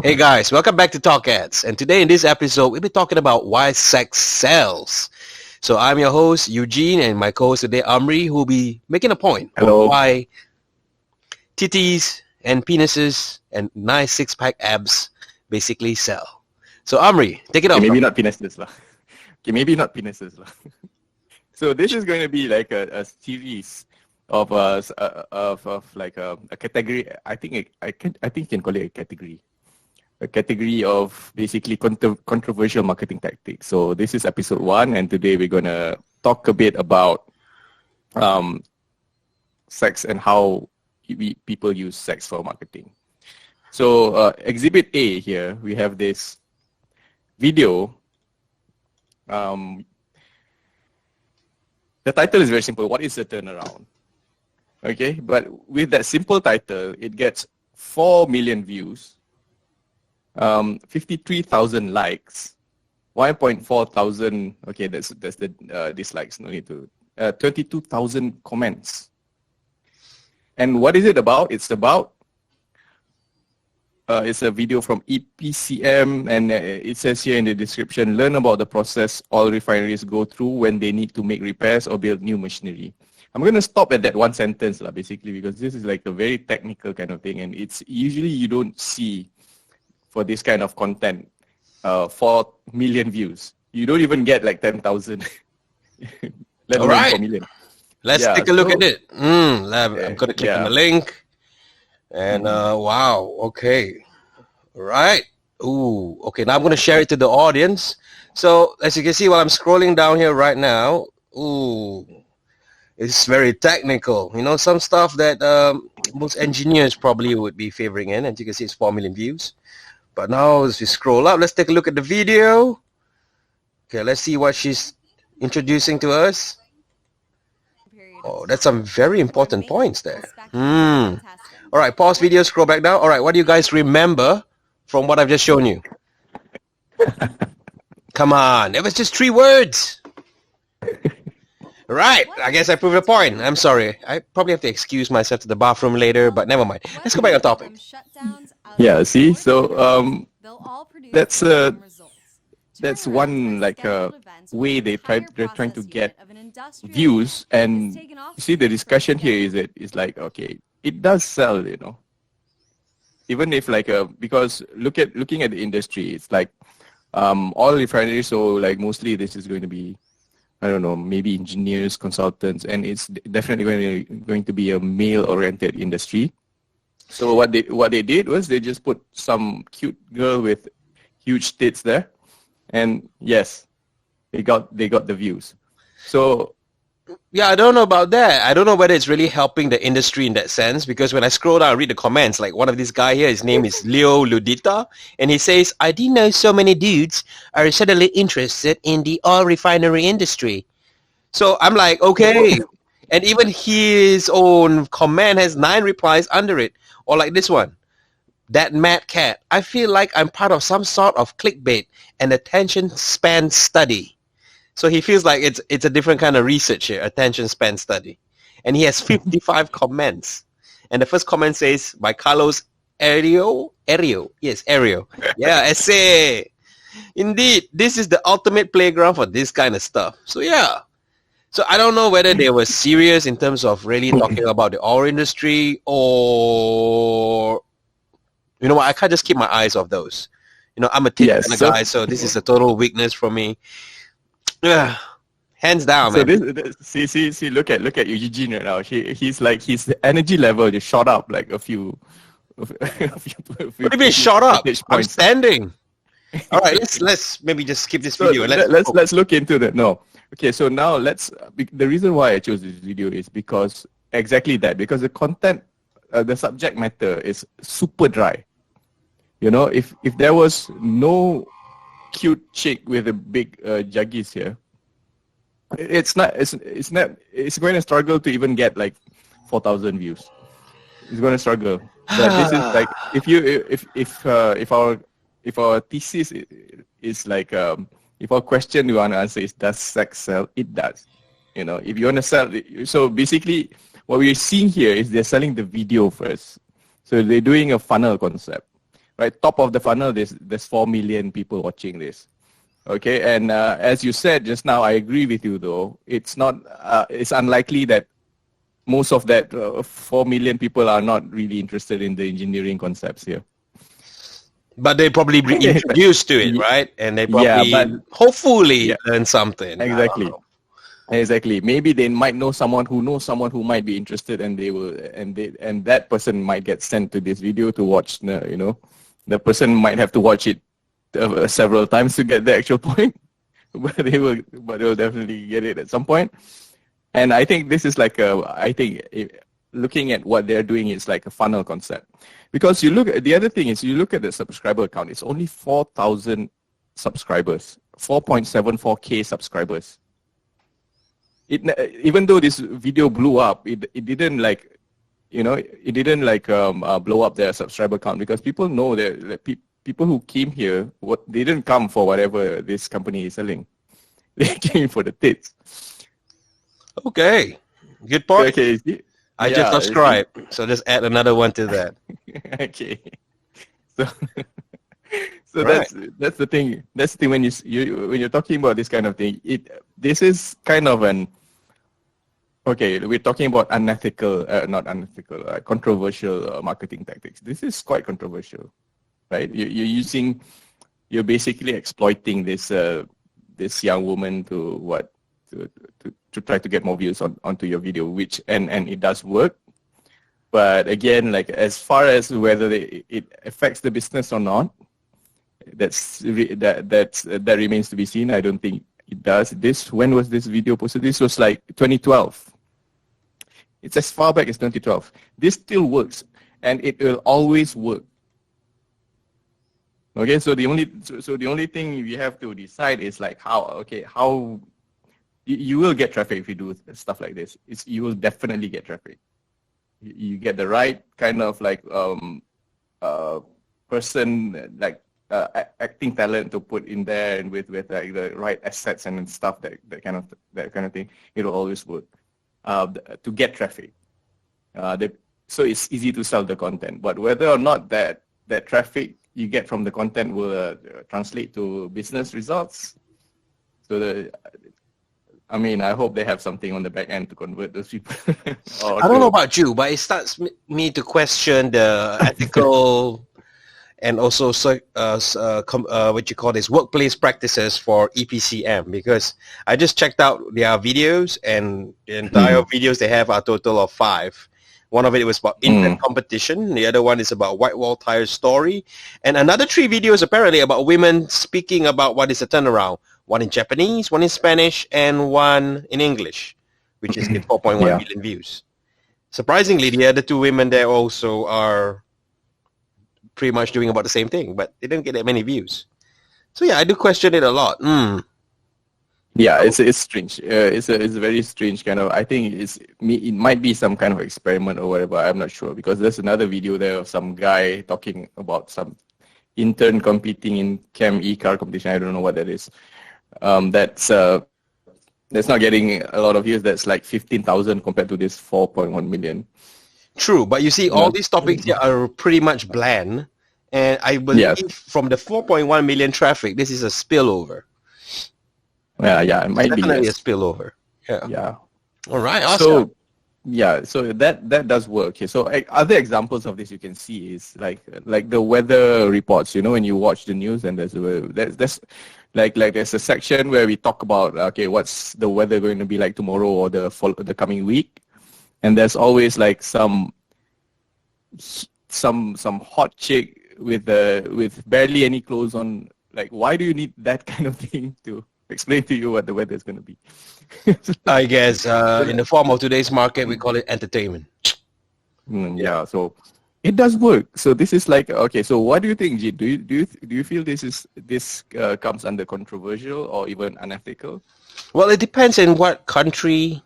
Hey guys, welcome back to Talk Ads. And today in this episode, we'll be talking about why sex sells. So I'm your host, Eugene, and my co-host today, Amri, who will be making a point Hello. on why titties and penises and nice six-pack abs basically sell. So Amri, take it off. Maybe not penises lah. Maybe not penises lah. So this is going to be like a series of like a category. I think you can call it a category. A category of basically controversial marketing tactics. So this is episode 1, and today we're gonna talk a bit about sex and how people use sex for marketing. So exhibit A here, we have this video. The title is very simple. What is the turnaround? Okay, but with that simple title, it gets 4 million views, 53,000 likes, 1.4 thousand. Okay, that's the dislikes. No need to. 22,000 comments. And what is it about? It's about. It's a video from EPCM, and it says here in the description, learn about the process all refineries go through when they need to make repairs or build new machinery. I'm going to stop at that one sentence, basically, because this is like a very technical kind of thing, and it's usually you don't see for this kind of content 4 million views. You don't even get like 10,000. Let alone 4 million. Let's take a look at it. I'm going to click on the link. And wow, okay. Right. Ooh, okay. Now I'm going to share it to the audience. So as you can see while I'm scrolling down here right now, ooh, it's very technical. You know, some stuff that most engineers probably would be favoring in. As you can see, it's 4 million views. But now as we scroll up, let's take a look at the video. Okay, let's see what she's introducing to us. Oh, that's some very important points there. All right, pause video, scroll back down. All right, what do you guys remember from what I've just shown you? Come on, it was just 3 words. Right, I guess I proved a point. I'm sorry. I probably have to excuse myself to the bathroom later, but never mind. Let's go back on topic. Yeah, see, so that's one like way they're trying to get views, and you see the discussion here is like, okay, it does sell, you know, even if like because looking at the industry, it's like all refineries, so like mostly this is going to be, I don't know, maybe engineers, consultants, and it's definitely going to be a male-oriented industry. So what they did was they just put some cute girl with huge tits there, and yes, they got the views. So yeah, I don't know about that. I don't know whether it's really helping the industry in that sense, because when I scroll down and read the comments, like one of these guy here, his name is Leo Ludita, and he says, I didn't know so many dudes are suddenly interested in the oil refinery industry. So I'm like, okay. And even his own comment has 9 replies under it. Or like this one, that mad cat. I feel like I'm part of some sort of clickbait and attention span study. So he feels like it's a different kind of research here, attention span study. And he has 55 comments. And the first comment says, by Carlos Ario. Yes, Ario. Yeah, essay. Indeed, this is the ultimate playground for this kind of stuff. So yeah. So I don't know whether they were serious in terms of really talking about the oil industry, or, you know what, I can't just keep my eyes off those. You know, I'm a tit kind of guy, so this is a total weakness for me. Yeah, hands down, man. So see, look at Eugene right now. He's like, his energy level just shot up like a few. What do you mean shot up? I'm standing. All right, let's maybe just skip this video. Let's look into that. No. Okay, so now the reason why I chose this video is because exactly that, because the content, the subject matter is super dry. You know, if there was no cute chick with a big juggies here, it's going to struggle to even get like 4,000 views. It's going to struggle. But this is like, if our thesis is like, if our question you want to answer is, does sex sell? It does. You know, if you want to sell, so basically what we're seeing here is they're selling the video first. So they're doing a funnel concept. right? Top of the funnel, there's 4 million people watching this. Okay, and as you said just now, I agree with you though. It's not. It's unlikely that most of that 4 million people are not really interested in the engineering concepts here. But they probably be introduced to it, right? And they probably, hopefully, learn something. Exactly. Exactly. Maybe they might know someone who might be interested, and and that person might get sent to this video to watch. You know, the person might have to watch it several times to get the actual point, but they will definitely get it at some point. And I think this is like looking at what they're doing is like a funnel concept, because the other thing is you look at the subscriber count. It's only 4,000 subscribers, 4.74K subscribers. Even though this video blew up, it didn't like, blow up their subscriber count, because people know that people who came here, they didn't come for whatever this company is selling. They came for the tits. Okay. Good point. Okay. I just subscribed, so just add another one to that. Okay. So right. that's the thing. That's the thing when you're talking about this kind of thing. This is kind of we're talking about controversial marketing tactics. This is quite controversial, right? You're basically exploiting this young woman to try to get more views onto your video, which and it does work. But again, like as far as whether it affects the business or not, that remains to be seen. I don't think it does. When was this video posted? This was like 2012. It's as far back as 2012. This still works, and it will always work. Okay, so the only thing you have to decide is like how you will get traffic if you do stuff like this. You will definitely get traffic. You get the right kind of like person, like acting talent to put in there, and with like the right assets and stuff, that kind of thing. It will always work to get traffic. So it's easy to sell the content, but whether or not that traffic you get from the content will translate to business results. So I hope they have something on the back end to convert those people. I don't know about you, but it starts me to question the ethical and also workplace practices for EPCM, because I just checked out their videos, and the entire videos they have are a total of 5. One of it was about internet competition. The other one is about white wall tire story. And another 3 videos apparently about women speaking about what is a turnaround. One in Japanese, one in Spanish, and one in English, which is 4.1 million views. Surprisingly, the other 2 women there also are pretty much doing about the same thing, but they didn't get that many views. So yeah, I do question it a lot. Yeah, it's strange. It's a very strange kind of. I think it might be some kind of experiment or whatever. I'm not sure, because there's another video there of some guy talking about some intern competing in Chem E-car competition. I don't know what that is. That's not getting a lot of views. That's like 15,000 compared to this 4.1 million. True, but you see, all these topics here are pretty much bland, and I believe from the 4.1 million traffic, this is a spillover. Yeah, it might definitely a spillover. Yeah. All right, awesome. So that does work. Okay, so other examples of this you can see is like the weather reports. When you watch the news, and there's a section where we talk about what's the weather going to be like tomorrow or the coming week, and there's always like some hot chick with barely any clothes on. Like, why do you need that kind of thing to explain to you what the weather is going to be? I guess in the form of today's market, we call it entertainment. Yeah, so it does work. So this is like, okay, so what do you think, Jit? Do you feel this comes under controversial or even unethical? Well, it depends in what country,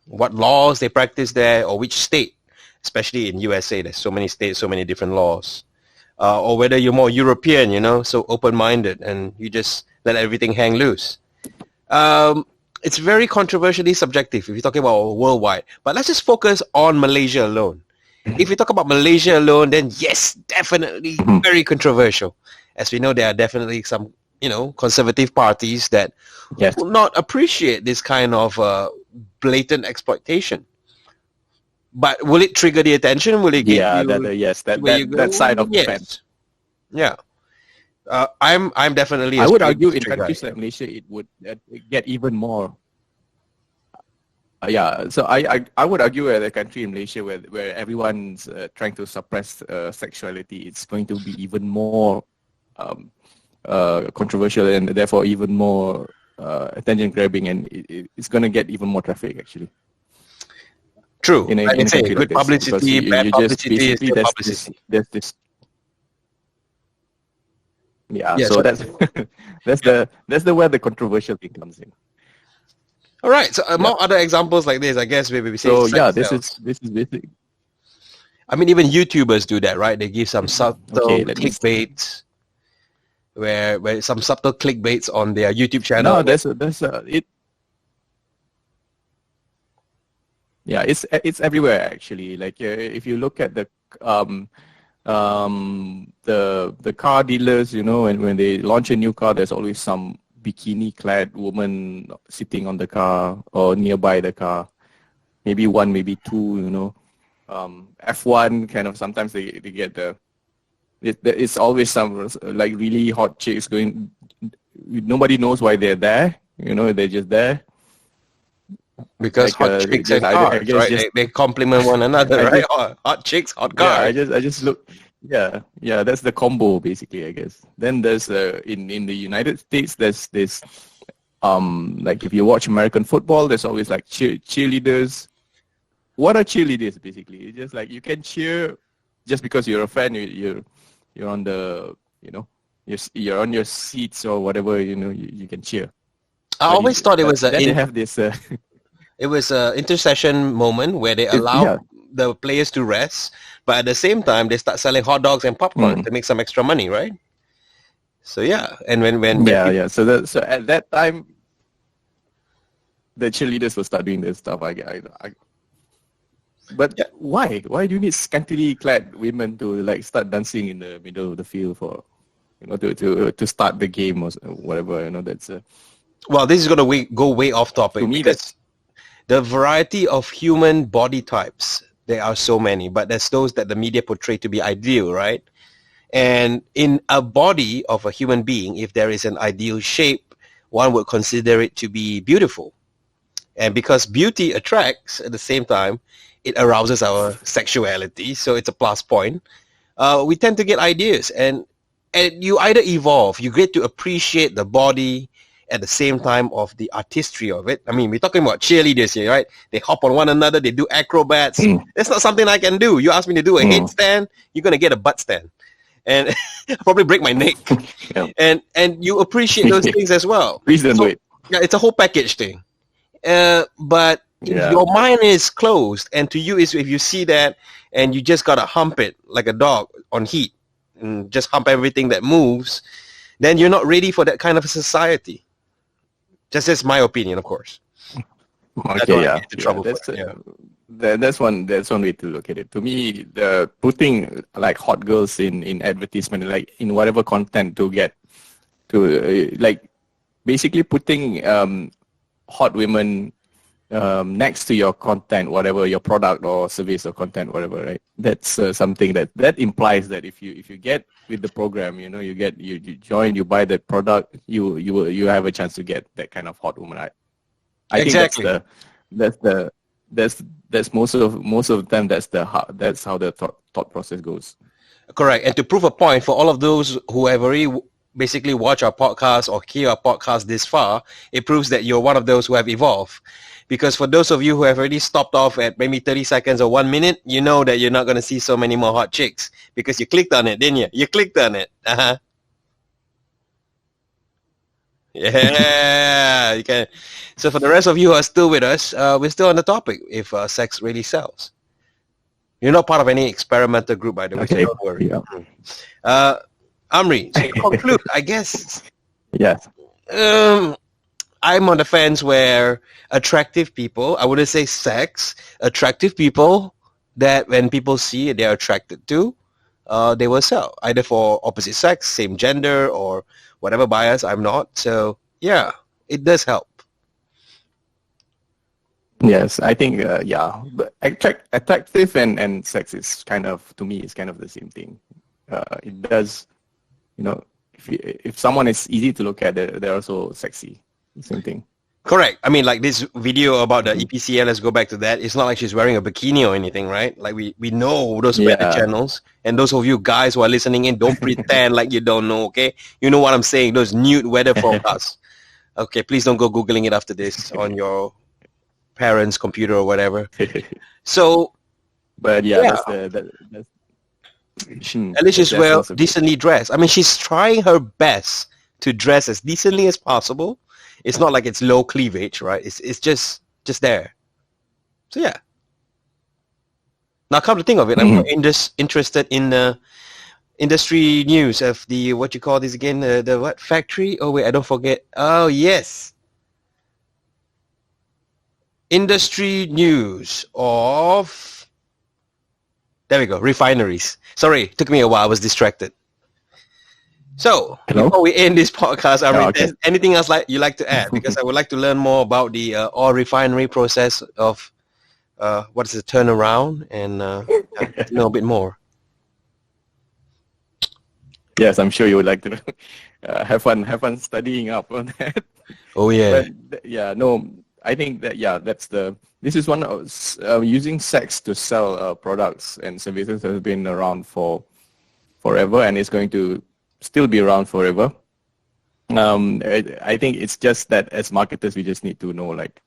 what laws they practice there, or which state. Especially in USA, there's so many states, so many different laws. Or whether you're more European, so open-minded, and you just let everything hang loose. It's very controversially subjective if you're talking about worldwide. But let's just focus on Malaysia alone. If we talk about Malaysia alone, then yes, definitely very controversial. As we know, there are definitely some, conservative parties that Yes. will not appreciate this kind of blatant exploitation. But will it trigger the attention? Will it get Yeah, you where you that side go? of the Yes. fence. Yeah. I'm definitely. I a would straight argue in straight countries guy. like Malaysia, it would get even more. Yeah, so I would argue that a country in Malaysia where everyone's trying to suppress sexuality, it's going to be even more um, controversial and therefore even more attention grabbing, and it's going to get even more traffic actually. True. In Like I a say, country like good this, because publicity, bad you just publicity is basically still publicity. there's this yeah. Yeah. So So, that's yeah. the where the controversial thing comes in. All right. So Yeah. among other examples like this, I guess maybe we say So sex yeah, sells. this is basic. I mean, even YouTubers do that, right? They give some subtle Okay, let me see. clickbaits, where some subtle clickbaits on their YouTube channel. No, it. Yeah, it's everywhere actually. Like if you look at the car dealers, when they launch a new car, there's always some bikini-clad woman sitting on the car or nearby the car. Maybe one, maybe two. F1 kind of sometimes they get it's always some like really hot chicks going. Nobody knows why they're there. They're just there. Because hot chicks and cars, right? They complement one another, right? Hot chicks, hot cars. Yeah, I just look. Yeah, that's the combo basically, I guess. Then there's in the United States, there's this like if you watch American football, there's always like cheerleaders. What are cheerleaders basically? It's just like you can cheer just because you're a fan. You're on the you're on your seats or whatever. You can cheer. I always thought it was they have this. It was an intercession moment where they allow the players to rest, but at the same time they start selling hot dogs and popcorn to make some extra money, right? So yeah, and when So at that time, the cheerleaders will start doing this stuff. But why? Why do you need scantily clad women to like start dancing in the middle of the field for, to start the game or whatever? That's. Well, this is going to go way off topic. To me, because the variety of human body types, there are so many, but there's those that the media portray to be ideal, right? And in a body of a human being, if there is an ideal shape, one would consider it to be beautiful. And because beauty attracts, at the same time, it arouses our sexuality, so it's a plus point. We tend to get ideas, and you either evolve, you get to appreciate the body, at the same time of the artistry of it. I mean, we're talking about cheerleaders here, right? They hop on one another, they do acrobats. That's not something I can do. You ask me to do a headstand, you're going to get a butt stand. And I'll probably break my neck. And you appreciate those things as well. Please don't wait. Yeah, it's a whole package thing. But your mind is closed. And to you, is if you see that and you just got to hump it like a dog on heat, and just hump everything that moves, then you're not ready for that kind of a society. Just as my opinion, of course. Okay, that's one way to look at it. To me, the putting like hot girls in advertisement, like in whatever content to get to like basically putting hot women next to your content, whatever your product or service or content, whatever, right? That's something that implies that if you get with the program, you join, you buy that product, you have a chance to get that kind of hot woman. I exactly. think that's most of the time that's how the thought process goes. Correct. And to prove a point for all of those who have already basically watched our podcast or hear our podcast this far, it proves that you're one of those who have evolved. Because for those of you who have already stopped off at maybe 30 seconds or 1 minute, you know that you're not going to see so many more hot chicks because you clicked on it, didn't you? You clicked on it. Uh-huh. Yeah. You can. So for the rest of you who are still with us, we're still on the topic if sex really sells. You're not part of any experimental group, by the way, Okay. so don't worry. Yeah. Amri, so to conclude, I guess Yes. I'm on the fence where attractive people, I wouldn't say sex, attractive people that when people see it, they're attracted to, they will sell either for opposite sex, same gender, or whatever bias. I'm not. So yeah, it does help. Yes, I think yeah, but attractive and sex is kind of, to me, is kind of the same thing. It does, you know, if someone is easy to look at, they're also sexy. Same thing. Correct. I mean, like this video about the EPCL, let's go back to that. It's not like she's wearing a bikini or anything, right? Like we know those weather channels. And those of you guys who are listening in, don't pretend like you don't know, okay? You know what I'm saying, those nude weather forecasts. Okay, please don't go Googling it after this on your parents' computer or whatever. So, but yeah, that's at least she's well decently dressed. I mean, she's trying her best to dress as decently as possible. It's not like it's low cleavage, right? It's just there. So yeah. Now come to think of it, I'm interested in industry news of the, what you call this again, the what factory? Oh wait, I don't forget. Oh yes. Industry news of, there we go, refineries. Sorry, it took me a while, I was distracted. So, before we end this podcast, anything else you like to add? Because I would like to learn more about the oil refinery process of what is the turnaround, and know a bit more. Yes, I'm sure you would like to have fun studying up on that. Oh yeah. But, yeah, no, I think that this is one of using sex to sell products and services has been around for forever, and it's going to still be around forever. I think it's just that as marketers, we just need to know, like,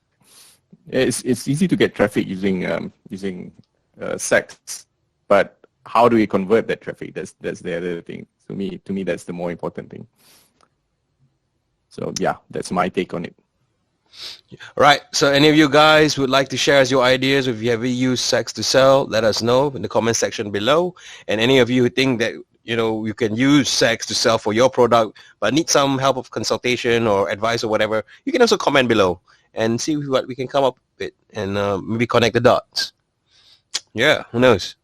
it's easy to get traffic using sex, but how do we convert that traffic? That's the other thing. To me, that's the more important thing. So yeah, that's my take on it. Right. So any of you guys would like to share us your ideas? If you ever use sex to sell, let us know in the comment section below. And any of you who think that you can use sex to sell for your product, but need some help of consultation or advice or whatever, you can also comment below and see what we can come up with, and maybe connect the dots. Yeah, who knows?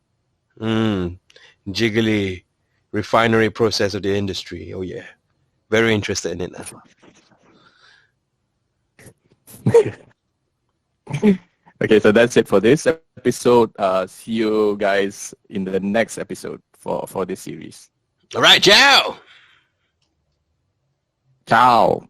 Jiggly refinery process of the industry. Oh yeah, very interested in it now. Okay, so that's it for this episode. See you guys in the next episode for this series. All right, ciao. Ciao.